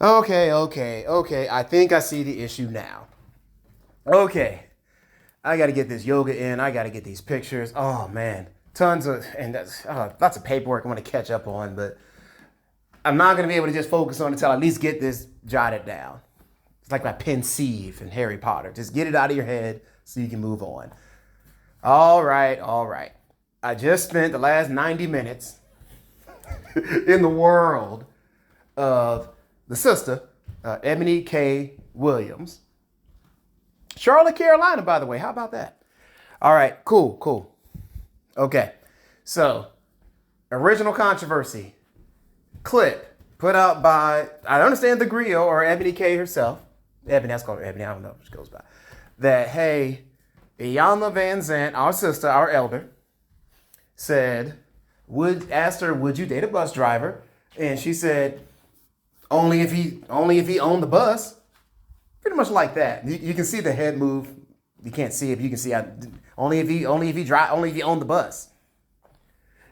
Okay. I think I see the issue now. Okay. I got to get this yoga in. I got to get these pictures. Oh, man. Tons of, and that's lots of paperwork I want to catch up on, but I'm not going to be able to just focus on it until I at least get this jotted down. It's like my pensieve in Harry Potter. Just get it out of your head so you can move on. All right. I just spent the last 90 minutes in the world of the sister, Eboni K. Williams. Charlotte, Carolina, by the way. How about that? All right, cool. Okay, so original controversy clip put out by, I understand the griot or Eboni K herself. Ebony, that's called Ebony. I don't know if she goes by. That, hey, Iyanla Vanzant, our sister, our elder, asked her, would you date a bus driver? And she said, only if he owned the bus. Pretty much like that. You can see the head move. You can't see it, but you can see only if he owned the bus.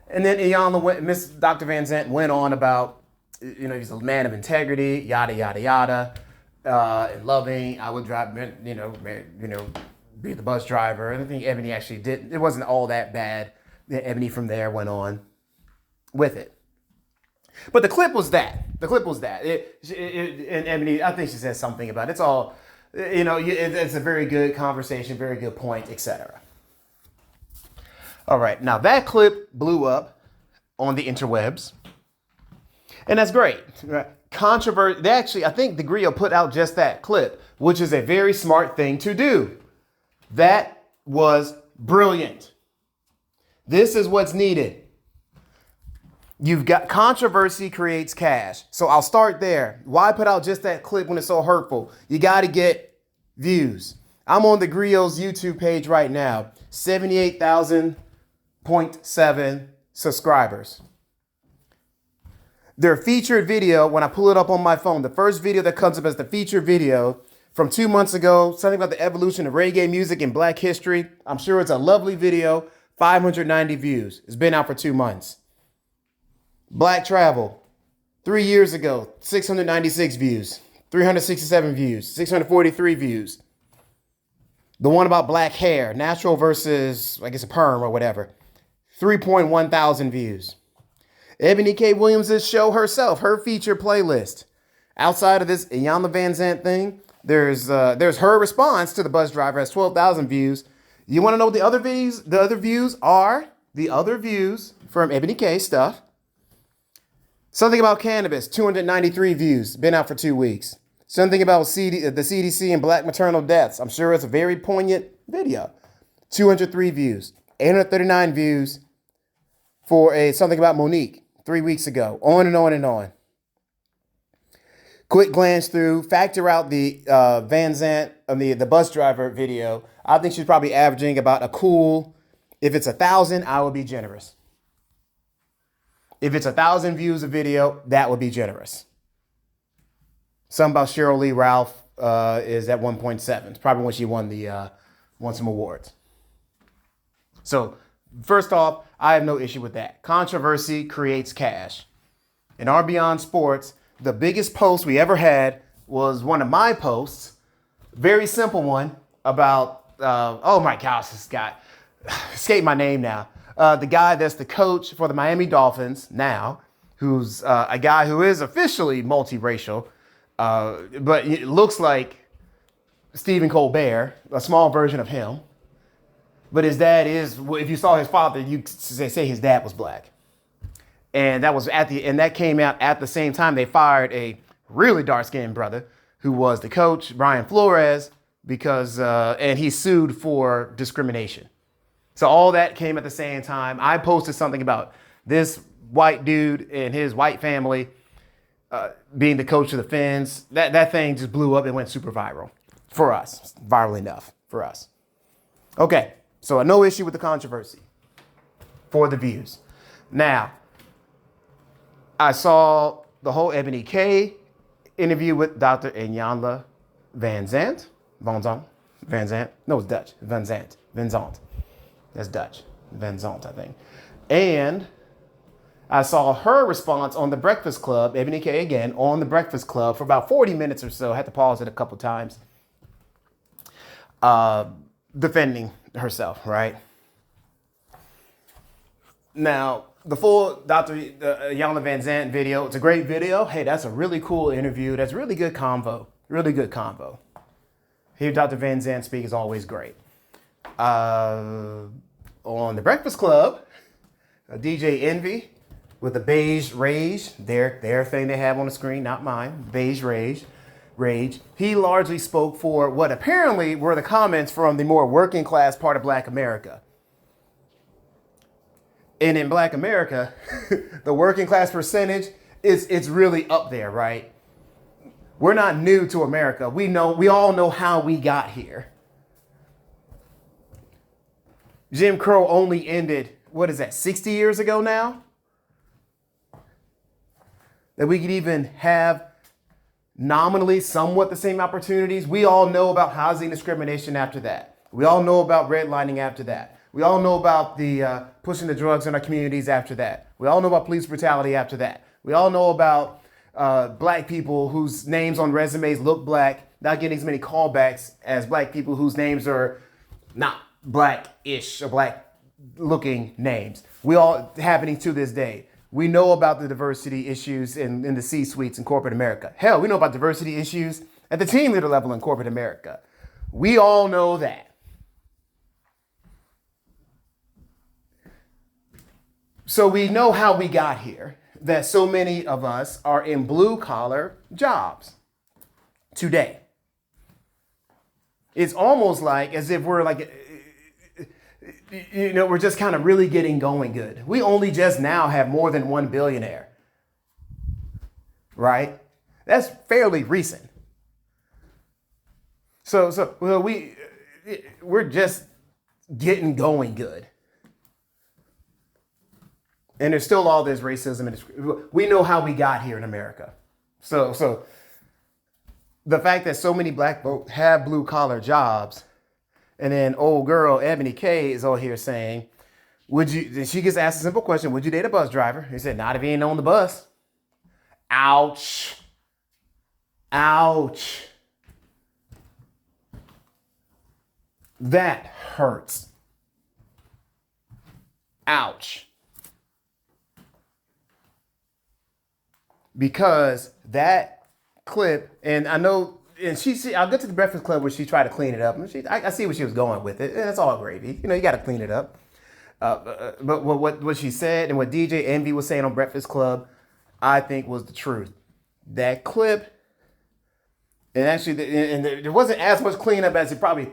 And then Miss Dr. Vanzant went on about, he's a man of integrity, yada yada yada, and loving. I would drive, be the bus driver. And I think Ebony actually did. It wasn't all that bad. Ebony from there went on with it. But the clip was that. And Ebony, I think she said something about it. It's all, it's a very good conversation, very good point, etc. All right. Now that clip blew up on the interwebs. And that's great. Right? Controversy. I think the griot put out just that clip, which is a very smart thing to do. That was brilliant. This is what's needed. You've got controversy creates cash. So I'll start there. Why put out just that clip when it's so hurtful? You got to get views. I'm on the griot's YouTube page right now. 78,000.7 subscribers. Their featured video, when I pull it up on my phone, the first video that comes up as the featured video from 2 months ago, something about the evolution of reggae music and black history. I'm sure it's a lovely video. 590 views. It's been out for 2 months. Black Travel, 3 years ago, 696 views, 367 views, 643 views. The one about black hair, natural versus, I guess, a perm or whatever, 3.1 thousand views. Eboni K. Williams' show herself, her feature playlist. Outside of this Iyanla Vanzant thing, there's her response to the bus driver has 12,000 views. You want to know what the other views are? The other views from Eboni K stuff. Something about cannabis, 293 views, been out for 2 weeks. Something about the CDC and black maternal deaths. I'm sure it's a very poignant video. 203 views, 839 views for something about Monique 3 weeks ago. On and on and on. Quick glance through, factor out the Vanzant, the bus driver video. I think she's probably averaging about a cool, if it's 1,000, I would be generous. If it's 1,000 views a video, that would be generous. Something about Cheryl Lee Ralph is at 1.7. It's probably when she won some awards. So first off, I have no issue with that. Controversy creates cash. In our Beyond Sports, the biggest post we ever had was one of my posts, very simple one about, oh my gosh, this guy, escape my name now. The guy that's the coach for the Miami Dolphins now, who's a guy who is officially multiracial, but it looks like Stephen Colbert, a small version of him. But his dad is, if you saw his father, you say his dad was black. And that came out at the same time they fired a really dark-skinned brother who was the coach, Brian Flores, and he sued for discrimination. So all that came at the same time. I posted something about this white dude and his white family being the coach of the Fins. That thing just blew up and went super viral for us. Viral enough for us. Okay, so no issue with the controversy for the views. Now, I saw the whole Eboni K interview with Dr. Iyanla Vanzant. Vanzant? No, it's Dutch. Vanzant. That's Dutch. Vanzant, I think. And I saw her response on The Breakfast Club, Eboni K again, on The Breakfast Club for about 40 minutes or so. I had to pause it a couple times. Defending herself, right? Now, the full Dr. Iyanla Vanzant video, it's a great video. Hey, that's a really cool interview. That's really good convo. Really good convo. Hear Dr. Vanzant speak is always great. On The Breakfast Club, DJ Envy with the beige rage, their thing they have on the screen, not mine, beige rage. He largely spoke for what apparently were the comments from the more working class part of Black America. And in Black America, the working class percentage it's really up there, right? We're not new to America. We all know how we got here. Jim Crow only ended, 60 years ago now? That we could even have nominally somewhat the same opportunities. We all know about housing discrimination after that. We all know about redlining after that. We all know about the pushing the drugs in our communities after that. We all know about police brutality after that. We all know about black people whose names on resumes look black, not getting as many callbacks as black people whose names are not black-ish or black-looking names. We all happening to this day. We know about the diversity issues in the C-suites in corporate America. Hell, we know about diversity issues at the team leader level in corporate America. We all know that. So we know how we got here, that so many of us are in blue-collar jobs today. It's almost like as if we're we're just kind of really getting going good. We only just now have more than one billionaire, right? That's fairly recent. So we're just getting going good. And there's still all this racism. We know how we got here in America. So the fact that so many black folks have blue collar jobs, and then old girl Eboni K is all here saying, she gets asked a simple question, would you date a bus driver? He said, not if he ain't on the bus. Ouch. Ouch. That hurts. Ouch. Because that clip, and I know, and I'll get to the Breakfast Club where she tried to clean it up. And I see where she was going with it. And that's all gravy. You got to clean it up. But what she said and what DJ Envy was saying on Breakfast Club, I think was the truth. That clip, and actually, there wasn't as much cleanup as he probably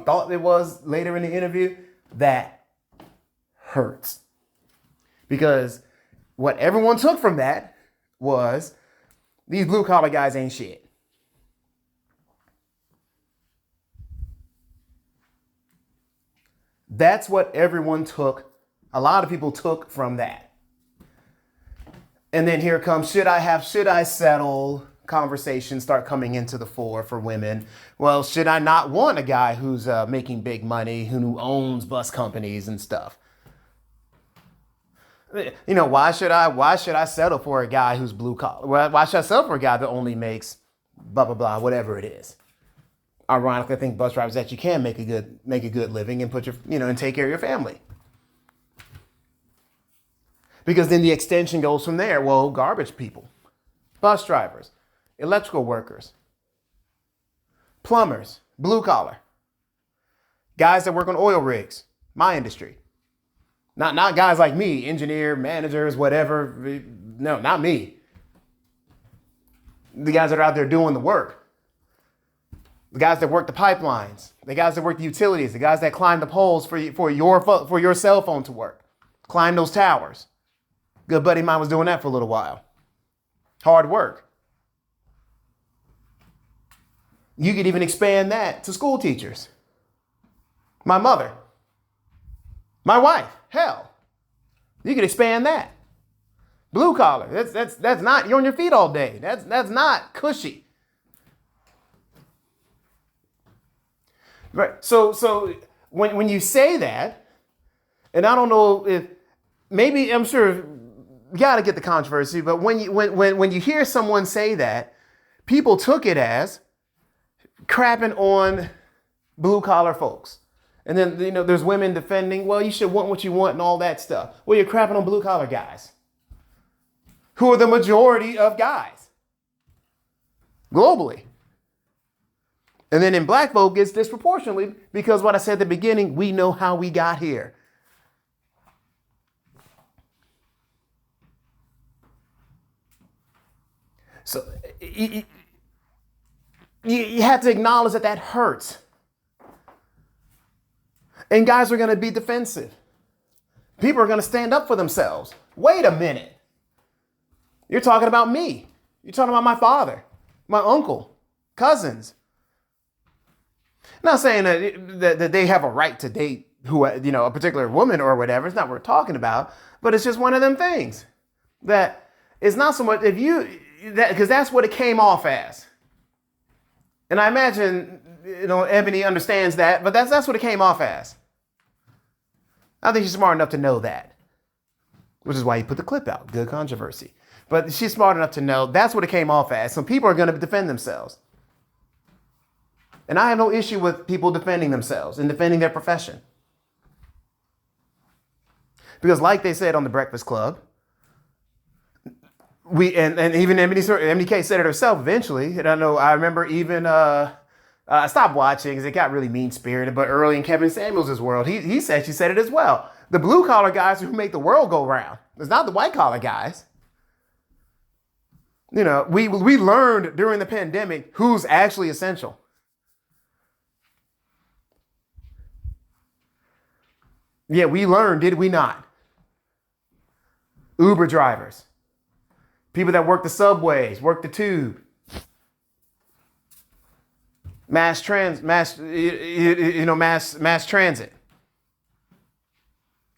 thought there was later in the interview. That hurts. Because what everyone took from that was these blue collar guys ain't shit. That's what everyone took. A lot of people took from that. And then here comes, should I settle? Conversations start coming into the fore for women. Well, should I not want a guy who's making big money, who owns bus companies and stuff? Why should I settle for a guy who's blue collar? Why should I settle for a guy that only makes blah, blah, blah, whatever it is? Ironically, I think bus drivers actually can make a good living and put and take care of your family. Because then the extension goes from there. Well, garbage people, bus drivers, electrical workers, plumbers, blue collar, guys that work on oil rigs, my industry. Not guys like me, engineer, managers, whatever. No, not me. The guys that are out there doing the work. The guys that work the pipelines. The guys that work the utilities. The guys that climb the poles for your cell phone to work. Climb those towers. Good buddy of mine was doing that for a little while. Hard work. You could even expand that to school teachers. My mother. My wife. Hell, you could expand that. Blue collar. That's not, you're on your feet all day. That's not cushy. Right. So when you say that, and I don't know if maybe, I'm sure you got to get the controversy. But when you hear someone say that, people took it as crapping on blue collar folks. And then, there's women defending, well, you should want what you want and all that stuff. Well, you're crapping on blue collar guys, who are the majority of guys globally. And then in black folk, it's disproportionately because what I said at the beginning, we know how we got here. So you have to acknowledge that hurts. And guys are going to be defensive. People are going to stand up for themselves. Wait a minute. You're talking about me. You're talking about my father, my uncle, cousins. Not saying that they have a right to date a particular woman or whatever. It's not what we're talking about. But it's just one of them things that it's not so much because that's what it came off as. And I imagine, Ebony understands that, but that's what it came off as. I think she's smart enough to know that, which is why you put the clip out. Good controversy. But she's smart enough to know that's what it came off as. Some people are going to defend themselves. And I have no issue with people defending themselves and defending their profession. Because like they said on The Breakfast Club, and even Eboni K said it herself eventually. And I remember even I stopped watching because it got really mean-spirited. But early in Kevin Samuels' world, she said it as well. The blue-collar guys who make the world go round. It's not the white-collar guys. We learned during the pandemic who's actually essential. Yeah, we learned, did we not? Uber drivers. People that work the subways, work the tube. Mass transit.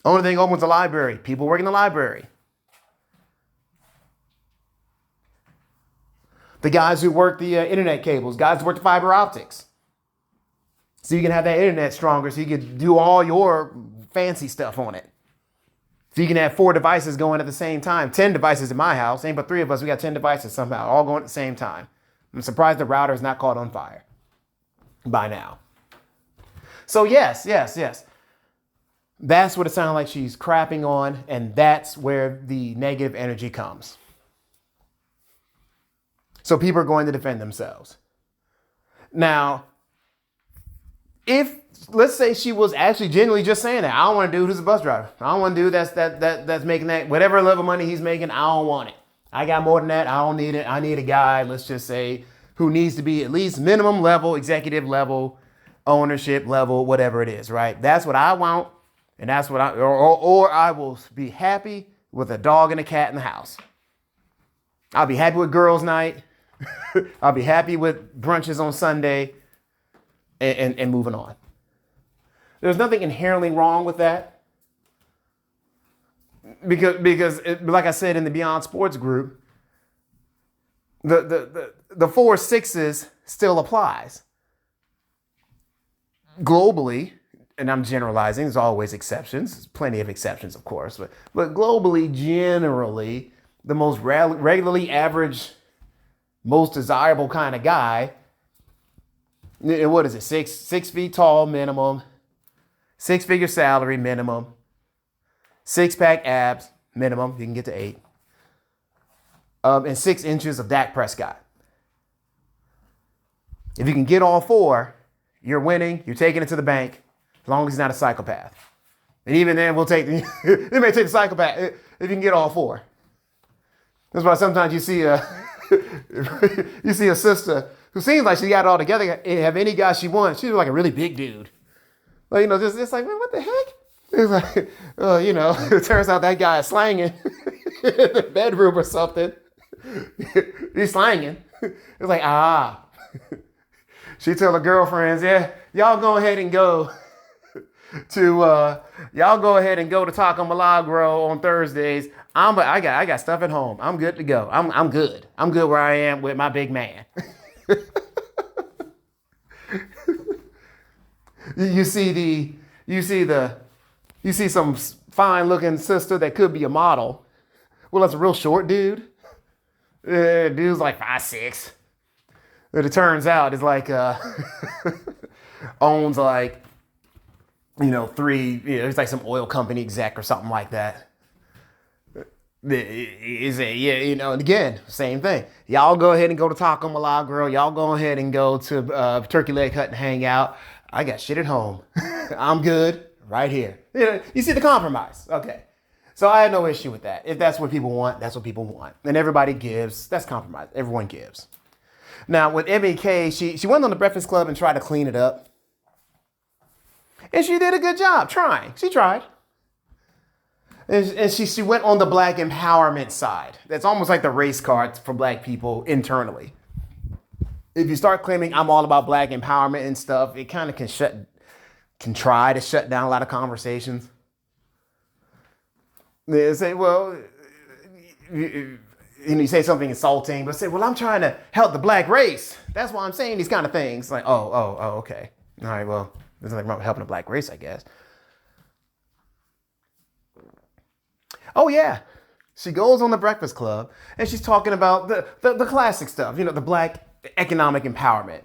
Only thing open is the library. People work in the library. The guys who work the internet cables, guys who work the fiber optics. So you can have that internet stronger so you can do all your fancy stuff on it. So you can have 4 devices going at the same time. 10 devices in my house. Ain't but 3 of us. We got 10 devices somehow, all going at the same time. I'm surprised the router is not caught on fire by now. So yes. That's what it sounds like she's crapping on, and that's where the negative energy comes. So people are going to defend themselves. Now, if let's say she was actually genuinely just saying that, I don't want a dude who's a bus driver. I don't want a dude that's making that whatever level of money he's making. I don't want it. I got more than that. I don't need it. I need a guy, let's just say, who needs to be at least minimum level, executive level, ownership level, whatever it is, right? That's what I want, and that's what or I will be happy with a dog and a cat in the house. I'll be happy with girls' night. I'll be happy with brunches on Sunday, and moving on. There's nothing inherently wrong with that. Because like I said in the Beyond Sports group, the 4-6s still applies. Globally, and I'm generalizing, there's always exceptions. There's plenty of exceptions, of course. But globally, generally, the most regularly average, most desirable kind of guy, what is it, 6 feet tall minimum, 6-figure salary minimum, 6-pack abs minimum, you can get to 8, and 6 inches of Dak Prescott. If you can get all 4, you're winning, you're taking it to the bank, as long as he's not a psychopath. And even then, they may take the psychopath if you can get all 4. That's why sometimes you see a sister who seems like she got it all together and have any guy she wants. She's like a really big dude. Like, just like, man, what the heck? It's like, it turns out that guy is slanging in the bedroom or something. He's slanging. It's like, She tell her girlfriends, yeah, y'all go ahead and go to Taco Milagro on Thursdays. I got stuff at home. I'm good to go. I'm good. I'm good where I am with my big man. You see some fine looking sister that could be a model Well, that's a real short dude. Dude's like 5'6". But it turns out it's like owns like, it's like some oil company exec or something like that. Is a and again, same thing. Y'all go ahead and go to Taco Malal Grill. Y'all go ahead and go to Turkey Leg Hut and hang out. I got shit at home. I'm good right here. You see the compromise. Okay. So I had no issue with that. If that's what people want, that's what people want. And everybody gives. That's compromise. Everyone gives. Now, with Eboni K, she went on the Breakfast Club and tried to clean it up. And she did a good job trying. She tried. And she went on the black empowerment side. That's almost like the race card for black people internally. If you start claiming I'm all about black empowerment and stuff, it kind of can try to shut down a lot of conversations. They say, well, you say something insulting, but say, well, I'm trying to help the black race. That's why I'm saying these kind of things. Like, oh, okay. All right, well, there's nothing wrong with helping the black race, I guess. Oh, yeah. She goes on the Breakfast Club and she's talking about the classic stuff, the black economic empowerment,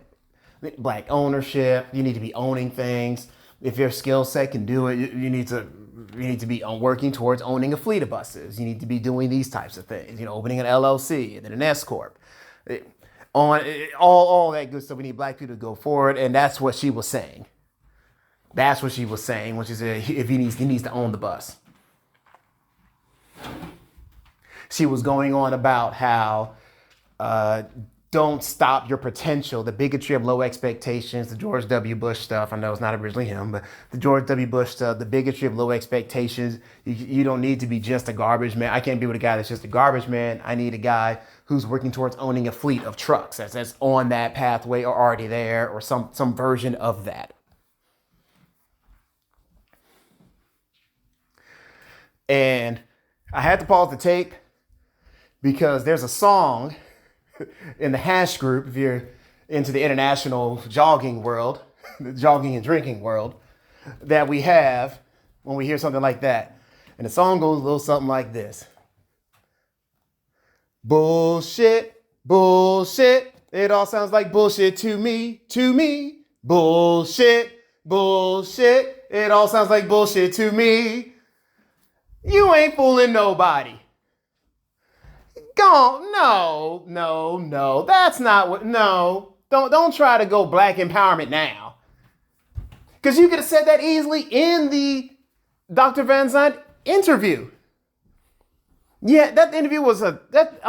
black ownership. You need to be owning things. If your skill set can do it, you need to be working towards owning a fleet of buses. You need to be doing these types of things, opening an LLC and then an S Corp. All that good stuff. We need black people to go forward. And that's what she was saying. That's what she was saying when she said if he needs to own the bus. She was going on about how don't stop your potential, the bigotry of low expectations, the George W. Bush stuff. I know it's not originally him, but the George W. Bush stuff, the bigotry of low expectations. You don't need to be just a garbage man. I can't be with a guy that's just a garbage man. I need a guy who's working towards owning a fleet of trucks that's on that pathway or already there or some version of that. And I had to pause the tape because there's a song in the hash group, if you're into the international jogging world, the jogging and drinking world, that we have when we hear something like that. And the song goes a little something like this. Bullshit, bullshit. It all sounds like bullshit to me. Bullshit, bullshit. It all sounds like bullshit to me. You ain't fooling nobody. No. That's not what, no. Don't try to go black empowerment now. Because you could have said that easily in the Dr. Van Zandt interview. Yeah, that interview was I'm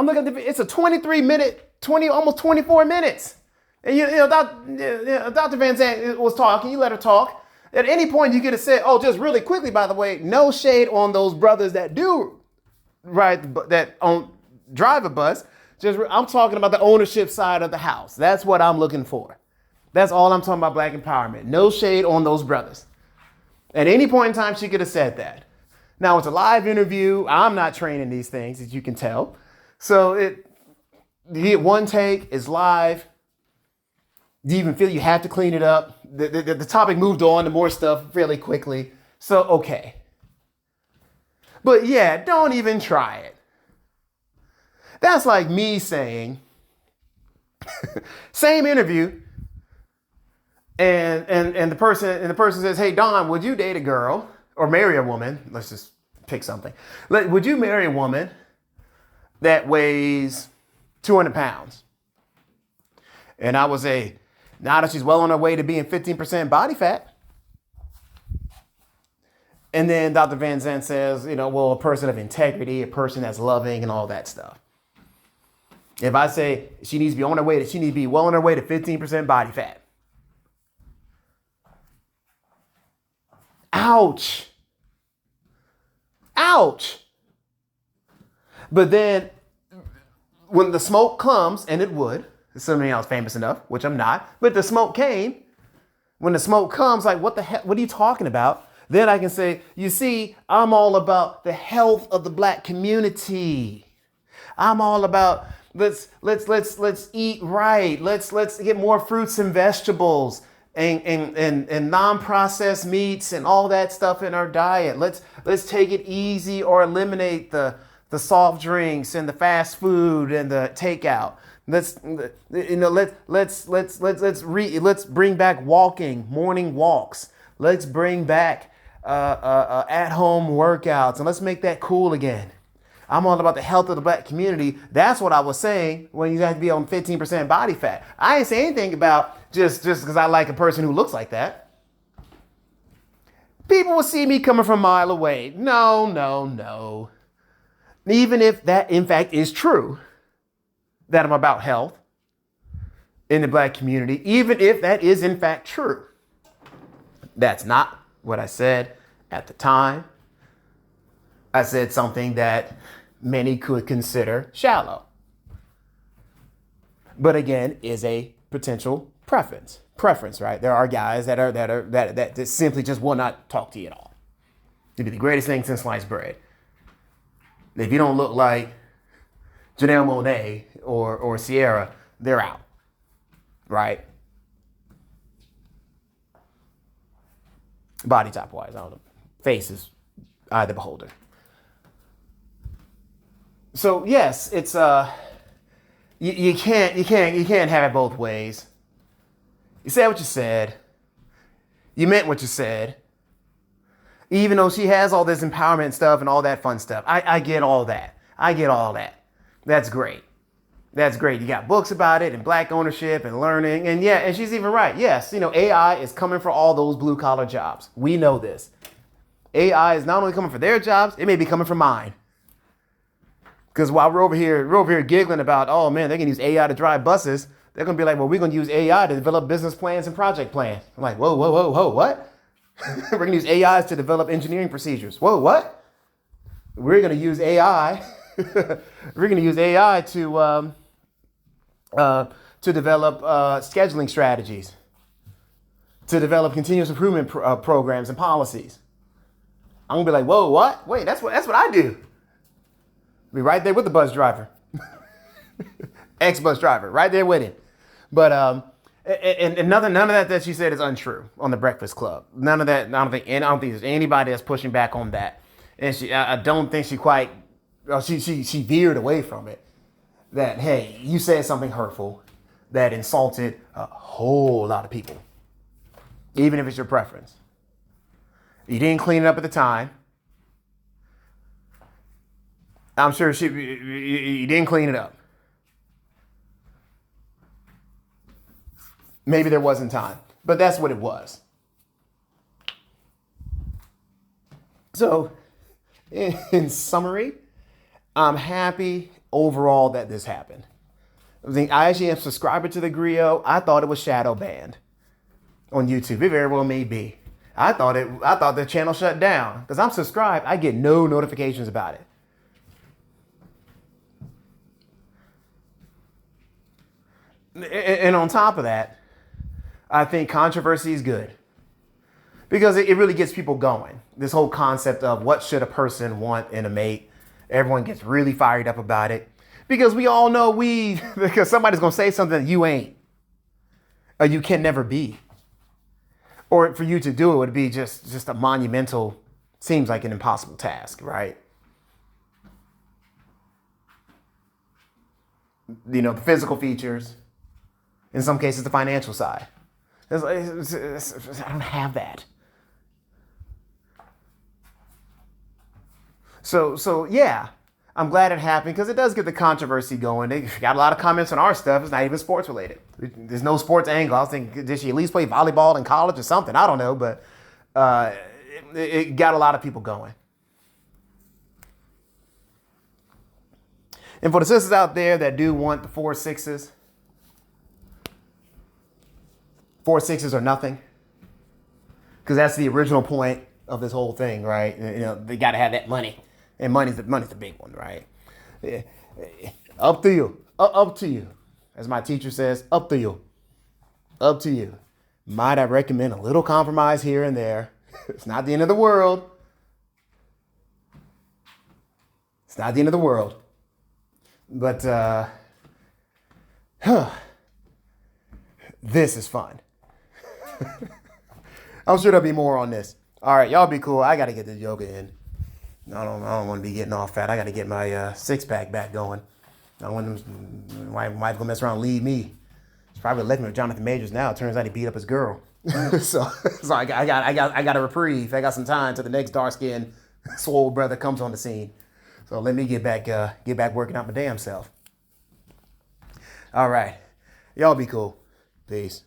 looking at it's a 23-minute, almost 24 minutes. And Dr. Van Zandt was talking, you let her talk. At any point you could have said, just really quickly, by the way, no shade on those brothers that do drive a bus. I'm talking about the ownership side of the house. That's what I'm looking for. That's all I'm talking about, black empowerment. No shade on those brothers. At any point in time, she could have said that. Now, it's a live interview. I'm not training these things, as you can tell. So you get one take, it's live. Do you even feel you have to clean it up? The topic moved on to more stuff fairly quickly. So, okay. But yeah, don't even try it. That's like me saying, same interview, and the person says, hey, Don, would you date a girl or marry a woman? Let's just pick something. Would you marry a woman that weighs 200 pounds? And I would say, now that she's well on her way to being 15% body fat. And then Dr. Van Zandt says, a person of integrity, a person that's loving and all that stuff. If I say she needs to be well on her way to 15% body fat. Ouch. But then when the smoke comes, and it would, something else famous enough, which I'm not, but the smoke came. When the smoke comes, like, what the heck, what are you talking about? Then I can say, you see, I'm all about the health of the black community. I'm all about let's eat right. Let's get more fruits and vegetables and non-processed meats and all that stuff in our diet. Let's take it easy or eliminate the the soft drinks and the fast food and the takeout. Let's let's bring back walking, morning walks. Let's bring back at-home workouts, and let's make that cool again. I'm all about the health of the black community. That's what I was saying when you have to be on 15% body fat. I didn't say anything about just because I like a person who looks like that. People will see me coming from a mile away. No, no, no. Even if that, in fact, is true, that I'm about health in the black community, even if that is, in fact, true, that's not what I said at the time. I said something that many could consider shallow, but again, is a potential preference, right? There are guys that simply just will not talk to you at all. It'd be the greatest thing since sliced bread. If you don't look like Janelle Monáe or Sierra, they're out, right? Body type wise, I don't know. Face is eye of the beholder. So yes, it's you can't have it both ways. You said what you said. You meant what you said. Even though she has all this empowerment stuff and all that fun stuff. I get all that. I get all that. That's great. That's great. You got books about it and black ownership and learning. And yeah, and she's even right. Yes, AI is coming for all those blue collar jobs. We know this. AI is not only coming for their jobs, it may be coming for mine. Because while we're over here giggling about, oh man, they can use AI to drive buses, they're going to be like, well, we're going to use AI to develop business plans and project plans. I'm like, whoa, what? We're going to use AIs to develop engineering procedures. Whoa, what? We're going to use AI. We're going to use AI to develop scheduling strategies, to develop continuous improvement programs and policies. I'm going to be like, whoa, what? Wait, that's what I do. Be right there with the bus driver, ex-bus driver, right there with him. But and none of that she said is untrue on the Breakfast Club. None of that. I don't think there's anybody that's pushing back on that. And I don't think she quite. She veered away from it. That hey, you said something hurtful that insulted a whole lot of people, even if it's your preference. You didn't clean it up at the time. I'm sure you didn't clean it up. Maybe there wasn't time, but that's what it was. So, in summary, I'm happy overall that this happened. I actually am a subscriber to the Griot. I thought it was shadow banned on YouTube. It very well may be. I thought the channel shut down because I'm subscribed. I get no notifications about it. And on top of that, I think controversy is good because it really gets people going. This whole concept of what should a person want in a mate. Everyone gets really fired up about it because we all know because somebody's going to say something that you ain't or you can never be. Or for you to do it would be just a monumental, seems like an impossible task, right? The physical features. In some cases, the financial side. I don't have that. So yeah, I'm glad it happened because it does get the controversy going. They got a lot of comments on our stuff. It's not even sports related. There's no sports angle. I was thinking, did she at least play volleyball in college or something? I don't know, but it got a lot of people going. And for the sisters out there that do want the 4-6s, 4-6s or nothing, because that's the original point of this whole thing, right? They got to have that money, and money's the big one, right? Up to you, up to you, as my teacher says, up to you, up to you. Might I recommend a little compromise here and there? It's not the end of the world. It's not the end of the world, but this is fun. I'm sure there'll be more on this. All right, y'all be cool. I got to get the yoga in. I don't want to be getting all fat. I got to get my six pack back going. I don't want my wife gonna mess around and leave me. She's probably living with Jonathan Majors now. It turns out he beat up his girl. so I got a reprieve. I got some time till the next dark skinned swole brother comes on the scene. So let me get back working out my damn self. All right, y'all be cool. Peace.